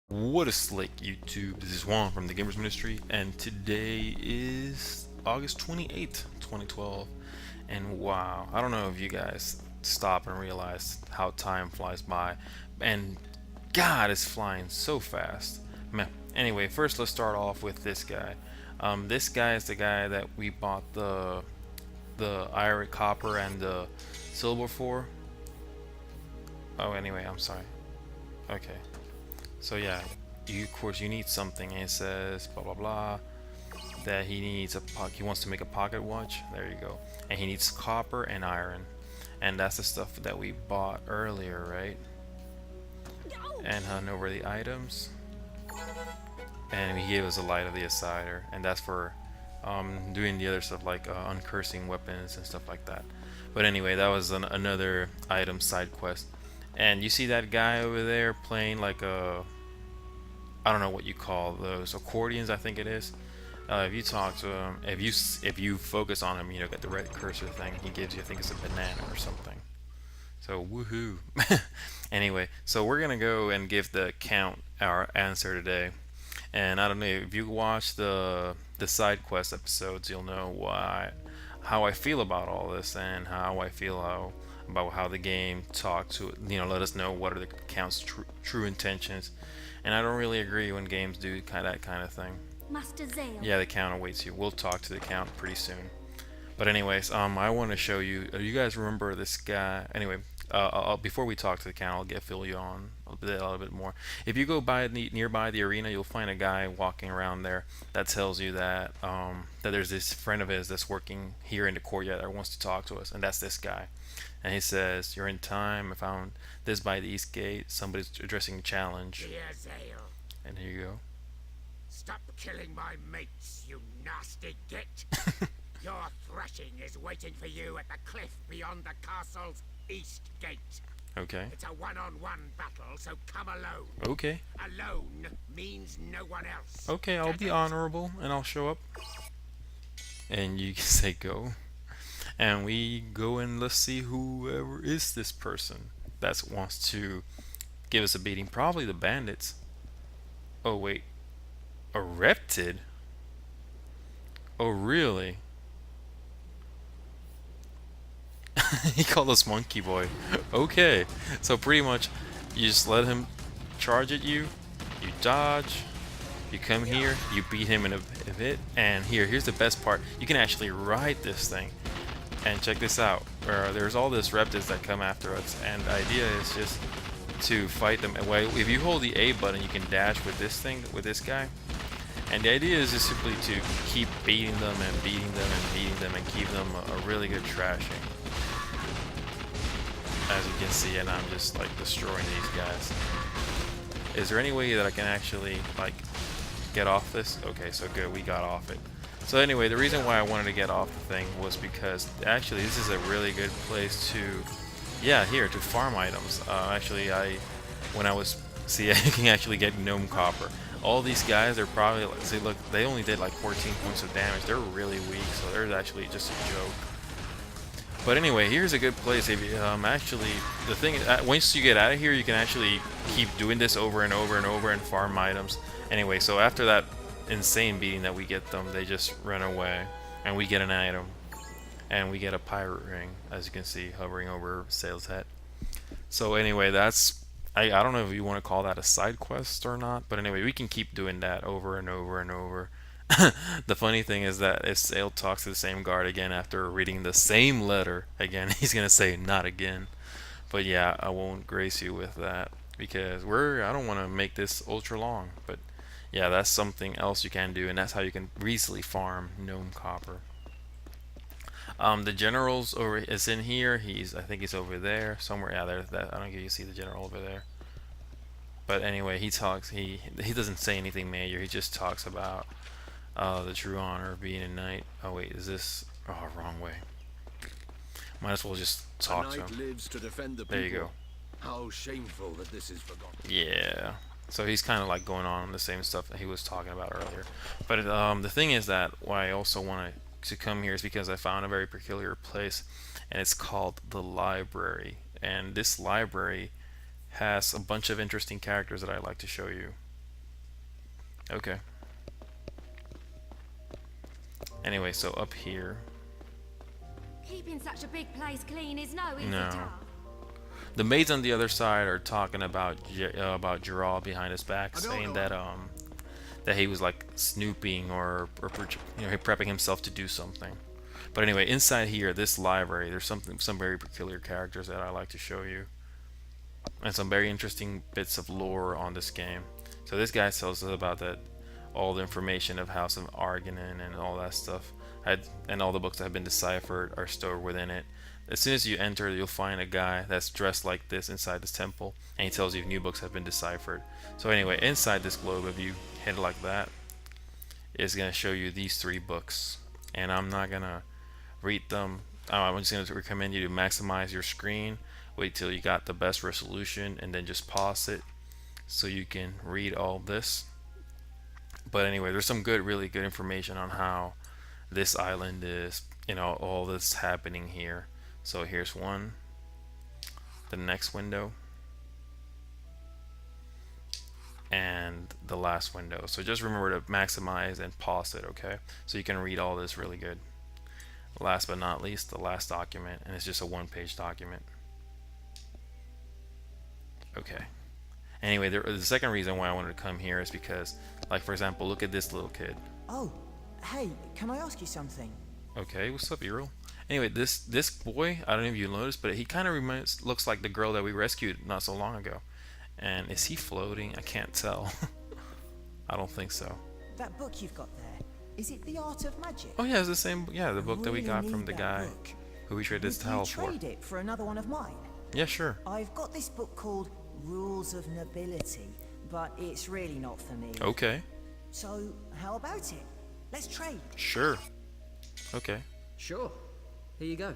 What is slick, YouTube? This is Juan from the Gamers Ministry, and today is August 28th, 2012. And wow, I don't know if you guys stop and realize how time flies by, and God, it's flying so fast. Meh. Anyway, first let's start off with this guy. This guy is the guy that we bought the iron, copper, and the silver for. Oh, anyway, I'm sorry. Okay. So yeah, you of course you need something. And it says blah blah blah that he needs he wants to make a pocket watch. There you go. And he needs copper and iron, and that's the stuff that we bought earlier, right? And hunt over the items, and he gave us a light of the Asider, and that's for doing the other stuff like uncursing weapons and stuff like that. But anyway, that was another item side quest. And you see that guy over there playing like a, I don't know what you call those, accordions I think it is. If you talk to him, if you focus on him, you know, get the red cursor thing he gives you. I think it's a banana or something. So woohoo. Anyway, so we're gonna go and give the count our answer today. And I don't know if you watch the side quest episodes, you'll know how I feel about all this and how I feel about how the game talk to, let us know what are the count's true intentions. And I don't really agree when games do that kind of thing. Master Zale. Yeah, the count awaits you. We'll talk to the count pretty soon. But anyways, I want to show you. You guys remember this guy? Anyway, before we talk to the count, fill you on a little bit more. If you go by nearby the arena, you'll find a guy walking around there that tells you that that there's this friend of his that's working here in the courtyard that wants to talk to us, and that's this guy. And he says, "You're in time. I found this by the east gate. Somebody's addressing a challenge." Dear Zale, And here you go. stop killing my mates, you nasty git. Your thrashing is waiting for you at the cliff beyond the castle's east gate. Okay. It's a one-on-one battle, so come alone. Okay. Alone means no one else. Okay, I'll Get be it? honorable and I'll show up. And you can say go. And we go and let's see whoever is this person that wants to give us a beating. Probably the bandits. Oh wait. A reptid? Oh really? He called us monkey boy. Okay. So pretty much you just let him charge at you, you dodge, you come here, you beat him in a bit, and here's the best part. You can actually ride this thing. And check this out. There's all this reptiles that come after us, and the idea is just to fight them. Well, if you hold the A button, you can dash with this thing, with this guy. And the idea is just simply to keep beating them and beating them and beating them and keep them a really good trashing. As you can see, and I'm just like destroying these guys. Is there any way that I can actually like get off this? Okay, so good, we got off it. So anyway, the reason why I wanted to get off the thing was because actually this is a really good place to, to farm items. When I was, see, you can actually get gnome copper. All these guys, they're probably, see, look, they only did like 14 points of damage. They're really weak, so they're actually just a joke. But anyway, here's a good place. If you, actually, the thing is, once you get out of here, you can actually keep doing this over and over and over and farm items. Anyway, so after that insane beating that we get them, they just run away, and we get an item, and we get a pirate ring, as you can see, hovering over Sail's head. So anyway, that's, I don't know if you want to call that a side quest or not, but anyway, we can keep doing that over and over and over. The funny thing is that if Sail talks to the same guard again after reading the same letter again, he's gonna say not again. But yeah, I won't grace you with that because I don't want to make this ultra long. But yeah, that's something else you can do, and that's how you can easily farm gnome copper. The general's is in here. I think he's over there somewhere. Yeah, there's that. I don't think you see the general over there. But anyway, he talks. He doesn't say anything major. He just talks about the true honor of being a knight. Oh wait, is this? Oh, wrong way. Might as well just talk to him. Lives to defend the There you people. go. How shameful that this is forgotten. Yeah. So he's kind of like going on the same stuff that he was talking about earlier. But the thing is that why I also want to come here is because I found a very peculiar place, and it's called the library. And this library has a bunch of interesting characters that I'd like to show you. Okay. Anyway, so up here. Keeping such a big place clean is no easy No. task. The maids on the other side are talking about Gerald behind his back, I don't saying know. that he was like snooping or prepping himself to do something. But anyway, inside here, this library, there's some very peculiar characters that I like to show you, and some very interesting bits of lore on this game. So this guy tells us about that, all the information of House of Argonin and all that stuff, and all the books that have been deciphered are stored within it. As soon as you enter, you'll find a guy that's dressed like this inside this temple, and he tells you if new books have been deciphered. So anyway, inside this globe, if you hit it like that, it's going to show you these 3 books, and I'm not going to read them. I'm just going to recommend you to maximize your screen, wait till you got the best resolution, and then just pause it so you can read all this. But anyway, there's some really good information on how this island is, all this happening here. So here's one, the next window, and the last window. So just remember to maximize and pause it, okay? So you can read all this really good. Last but not least, the last document, and it's just a 1-page document. Okay. Anyway, the second reason why I wanted to come here is because, like, for example, look at this little kid. Oh, hey, can I ask you something? Okay, what's up, Earl? Anyway, this boy, I don't know if you noticed, but he kind of looks like the girl that we rescued not so long ago. And is he floating? I can't tell. I don't think so. That book you've got there, is it The Art of Magic? Oh yeah, it's the same. Yeah, the book that we Really got need from the that guy book. who we traded this Would towel you for. trade it for another one of mine? Yeah, sure. I've got this book called Rules of Nobility, but it's really not for me. Okay, So, how about it? Let's trade. sure. Okay. Sure. Here you go.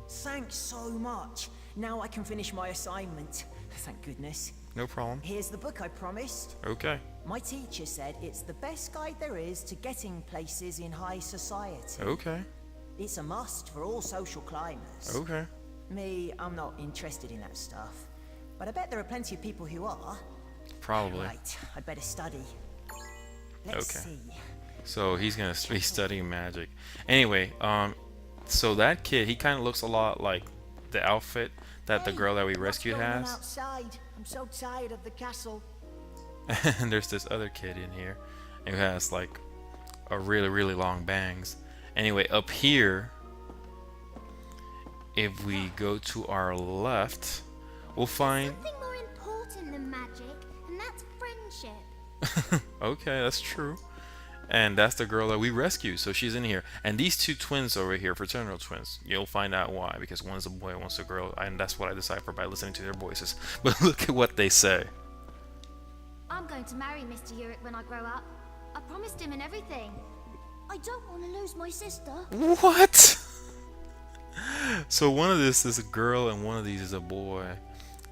Thanks so much. Now I can finish my assignment. Thank goodness. No problem. Here's the book I promised. Okay. My teacher said it's the best guide there is to getting places in high society. Okay. It's a must for all social climbers. Okay. Me, I'm not interested in that stuff. But I bet there are plenty of people who are. Probably. Right, I'd better study. Let's Okay. see. So he's gonna be studying magic. Anyway, so that kid, he kind of looks a lot like the outfit that the girl that we rescued has. Outside? I'm so tired of the castle. And there's this other kid in here who has like a really long bangs. Anyway, up here, if we go to our left, we'll find Something more important than magic, and that's friendship. okay, that's true. And that's the girl that we rescued, so she's in here. And these 2 twins over here, fraternal twins, you'll find out why, because one's a boy, one's a girl, and that's what I decipher by listening to their voices. But look at what they say. I'm going to marry Mr. Urich when I grow up. I promised him and everything. I don't want to lose my sister. What? So one of this is a girl and one of these is a boy.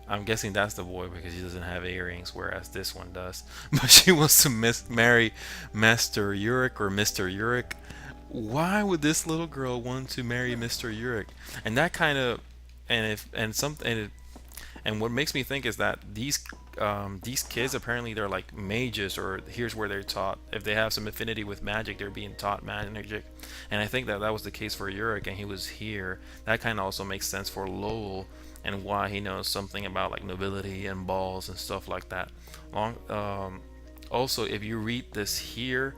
I'm guessing that's the boy because he doesn't have earrings, whereas this one does. But she wants to marry Master Urich or Mr. Urich. Why would this little girl want to marry Mr. Urich? And that kind of, and what makes me think is that these kids apparently they're like mages, or here's where they're taught. If they have some affinity with magic, they're being taught magic. And I think that was the case for Urich, and he was here. That kind of also makes sense for Lowell and why he knows something about like nobility and balls and stuff like that. Also, if you read this here,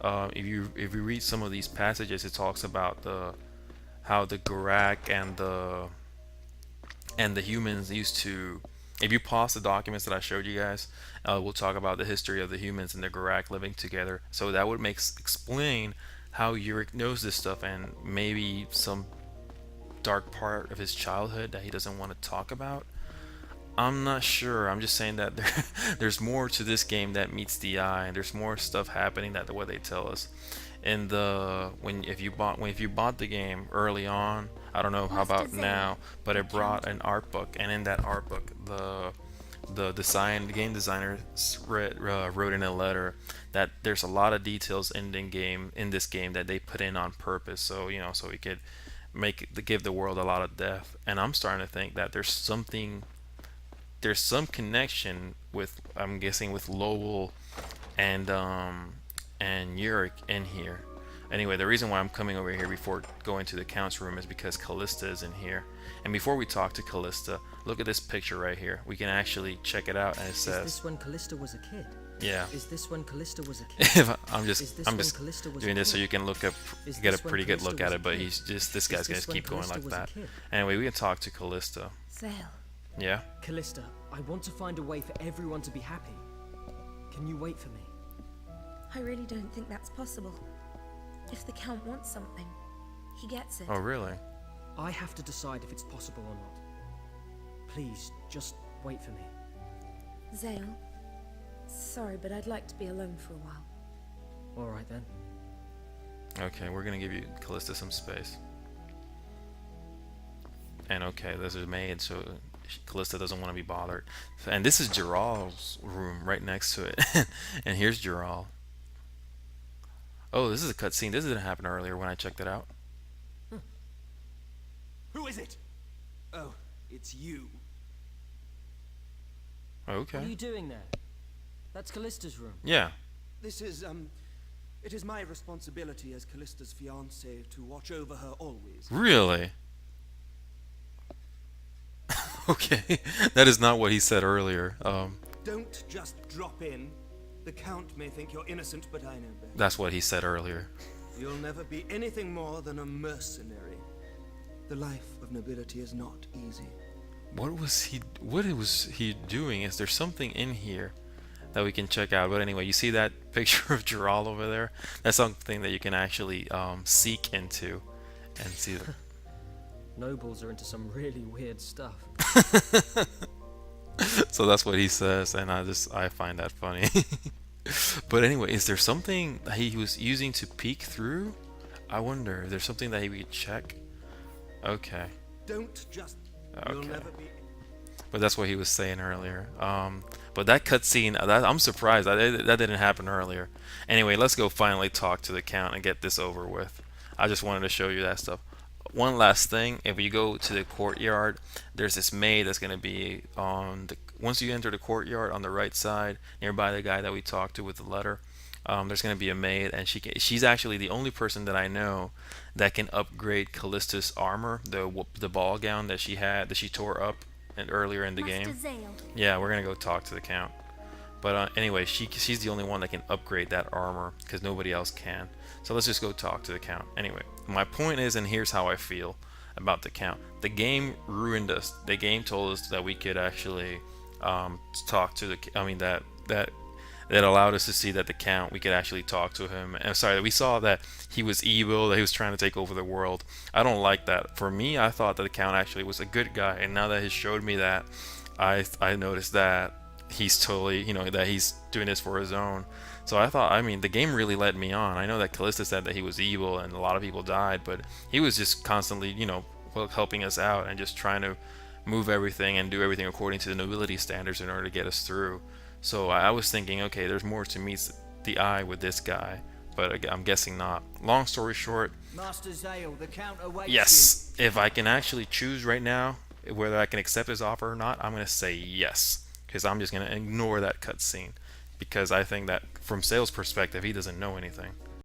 if you read some of these passages, it talks about how the Garak and the humans used to. If you pause the documents that I showed you guys, we'll talk about the history of the humans and the Garak living together. So that would explain how Urich knows this stuff, and maybe some dark part of his childhood that he doesn't want to talk about. I'm not sure. I'm just saying that there's more to this game that meets the eye, and there's more stuff happening than what they tell us. And if you bought the game early on, I don't know how about now, but it brought an art book, and in that art book, the game designer wrote in a letter that there's a lot of details in this game that they put in on purpose, so so we could give the world a lot of depth. And I'm starting to think that there's some connection with, I'm guessing, with Lowell and Yurik in here. Anyway, the reason why I'm coming over here before going to the Count's room is because Callista is in here. And before we talk to Callista, look at this picture right here. We can actually check it out, and it Is says, this when Callista was a kid? yeah. Is this when Callista was a kid? I'm Is just this I'm when just Callista was doing a this so kid? you can look up, Is get a this when pretty good Callista look at was a it. But kid? he's just this Is guy's gonna this when keep going Callista like was a that. kid? Anyway, we can talk to Callista. Zale. Yeah. Callista, I want to find a way for everyone to be happy. Can you wait for me? I really don't think that's possible. If the Count wants something, he gets it. Oh really? I have to decide if it's possible or not. Please, just wait for me. Zale, sorry, but I'd like to be alone for a while. Alright then. Okay, we're gonna give you Callista some space. And okay, there's a maid, so Callista doesn't want to be bothered. And this is Gerald's room right next to it. And here's Gerald. Oh, this is a cutscene. This didn't happen earlier when I checked it out. Who is it? Oh, it's you. What are Okay. you doing there? That's Callista's room. Yeah. This is, it is my responsibility as Callista's fiancé to watch over her always. Really? Okay. That is not what he said earlier. Don't just drop in. The Count may think you're innocent, but I know better. That's what he said earlier. You'll never be anything more than a mercenary. The life of nobility is not easy. What was he doing? Is there something in here that we can check out? But anyway, you see that picture of Gerald over there? That's something that you can actually seek into and see. Nobles are into some really weird stuff. So that's what he says, and I find that funny. But anyway, is there something that he was using to peek through? I wonder. Is there something that he would check? Okay. Don't just... You'll Okay. never be... But that's what he was saying earlier. But that cutscene, I'm surprised that didn't happen earlier. Anyway, let's go finally talk to the Count and get this over with. I just wanted to show you that stuff. One last thing, if you go to the courtyard, there's this maid that's going to be on the... Once you enter the courtyard on the right side, nearby the guy that we talked to with the letter, there's going to be a maid, and she's actually the only person that I know that can upgrade Callista's armor, the ball gown that she had, that she tore up earlier in the Master game. Zale. Yeah, we're gonna go talk to the Count. But anyway, she's the only one that can upgrade that armor because nobody else can. So let's just go talk to the Count. Anyway, my point is, and here's how I feel about the Count. The game ruined us. The game told us that we could actually talk to the... I mean, that allowed us to see that the Count, we could actually talk to him. And sorry, we saw that he was evil, that he was trying to take over the world. I don't like that. For me, I thought that the Count actually was a good guy, and now that he showed me that, I noticed that he's totally, that he's doing this for his own. So I thought, I mean, the game really led me on. I know that Callista said that he was evil and a lot of people died, but he was just constantly, helping us out and just trying to move everything and do everything according to the nobility standards in order to get us through. So I was thinking, okay, there's more to meet the eye with this guy, but I'm guessing not. Long story short, Master Zale, the Count awaits yes. If I can actually choose right now whether I can accept his offer or not, I'm going to say yes, because I'm just going to ignore that cutscene, because I think that from Zale's perspective, he doesn't know anything.